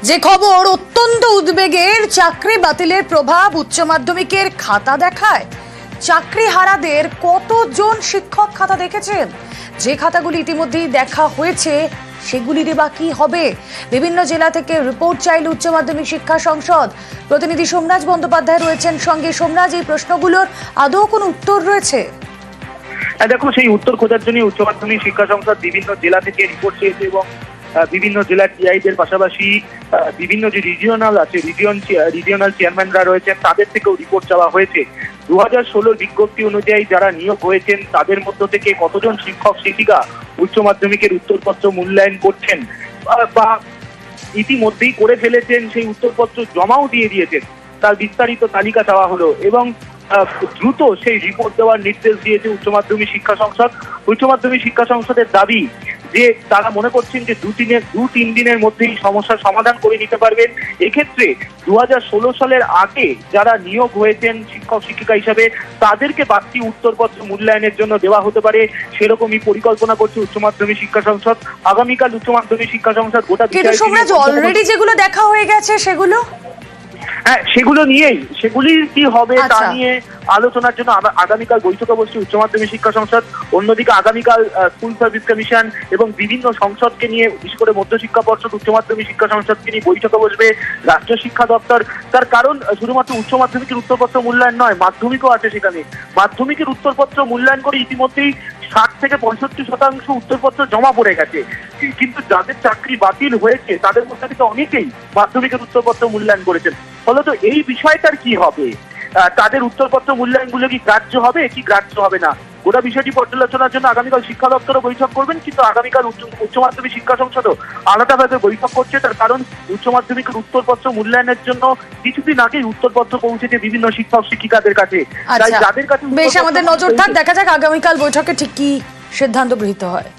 যে খবর অত্যন্ত উদ্বেগের, চাকরি বাতিলের প্রভাব উচ্চ মাধ্যমিকের খাতা দেখায়। চাকরি হারাদের কতজন শিক্ষক খাতা দেখেছেন? যে খাতাগুলি ইতিমধ্যেই দেখা হয়েছে সেগুলির বা কি হবে? বিভিন্ন জেলা থেকে রিপোর্ট চাইল উচ্চ মাধ্যমিক শিক্ষা সংসদ। প্রতিনিধি সোমরাজ বন্দ্যোপাধ্যায় রয়েছেন সঙ্গে। সোমরাজ, এই প্রশ্নগুলোর আদৌ কোনো উত্তর রয়েছে? দেখো, সেই উত্তর খোঁজার জন্য উচ্চ মাধ্যমিক শিক্ষা সংসদ বিভিন্ন জেলা থেকে রিপোর্ট চেয়েছে এবং বিভিন্ন জেলার টিআইদের পাশাপাশি বিভিন্ন যে রিজিওনাল আছে, রিজিওনাল চেয়ারম্যানরা রয়েছেন তাদের থেকেও রিপোর্ট চাওয়া হয়েছে। 2016 বিজ্ঞপ্তি অনুযায়ী যারা নিয়োগ হয়েছেন তাদের মধ্য থেকে কতজন শিক্ষক শিক্ষিকা উচ্চ মাধ্যমিকের উত্তরপত্র মূল্যায়ন করছেন বা ইতিমধ্যেই করে ফেলেছেন, সেই উত্তরপত্র জমাও দিয়ে দিয়েছেন, তার বিস্তারিত তালিকা চাওয়া হলো এবং দ্রুত সেই রিপোর্ট দেওয়ার নির্দেশ দিয়েছে উচ্চ মাধ্যমিক শিক্ষা সংসদ। উচ্চ মাধ্যমিক শিক্ষা সংসদের দাবি যে তারা মনে করছেন যে 2-3 দিনের মধ্যেই সমস্যার সমাধান করে নিতে পারবেন। এক্ষেত্রে 2016 সালের আগে যারা নিয়োগ হয়েছেন শিক্ষক শিক্ষিকা হিসাবে তাদেরকে বাড়তি উত্তরপত্র মূল্যায়নের জন্য দেওয়া হতে পারে, সেরকমই পরিকল্পনা করছে উচ্চ মাধ্যমিক শিক্ষা সংসদ। আগামীকাল উচ্চ মাধ্যমিক শিক্ষা সংসদ গোটা অলরেডি যেগুলো দেখা হয়ে গেছে সেগুলো, হ্যাঁ, সেগুলির কি হবে তা নিয়ে আলোচনার জন্য আগামীকাল বৈঠকে বসছে উচ্চ মাধ্যমিক শিক্ষা সংসদ। অন্যদিকে আগামীকাল স্কুল সার্ভিস কমিশন এবং বিভিন্ন সংসদকে নিয়ে, বিশেষ করে মধ্যশিক্ষা পর্ষদ, উচ্চ মাধ্যমিক শিক্ষা সংসদকে নিয়ে বৈঠকে বসবে রাজ্য শিক্ষা দপ্তর। তার কারণ শুধুমাত্র উচ্চ মাধ্যমিকের উত্তরপত্র মূল্যায়ন নয়, মাধ্যমিকও আছে সেখানে। মাধ্যমিকের উত্তরপত্র মূল্যায়ন করে ইতিমধ্যেই 60 থেকে 65% উত্তরপত্র জমা পড়ে গেছে, কিন্তু যাদের চাকরি বাতিল হয়েছে তাদের মধ্যে থেকে অনেকেই মাধ্যমিকের উত্তরপত্র মূল্যায়ন করেছেন। ফলত এই বিষয়টার কি হবে? তাদের উত্তরপত্র মূল্যায়নগুলো কি গ্রাহ্য হবে কি গ্রাহ্য হবে না, গোটা বিষয়টি পর্যালোচনার জন্য আগামীকাল শিক্ষা দপ্তরও বৈঠক করবেন। কিন্তু আগামীকাল উচ্চ মাধ্যমিক শিক্ষা সংসদও আলাদাভাবে বৈঠক করছে। তার কারণ উচ্চ মাধ্যমিকের উত্তরপত্র মূল্যায়নের জন্য কিছুদিন আগেই উত্তরপত্র পৌঁছেছে বিভিন্ন শিক্ষক শিক্ষিকাদের কাছে। তাই যাদের কাছে বেশ, আমাদের নজর থাক, দেখা যাক আগামীকাল বৈঠকে ঠিক কি সিদ্ধান্ত গৃহীত হয়।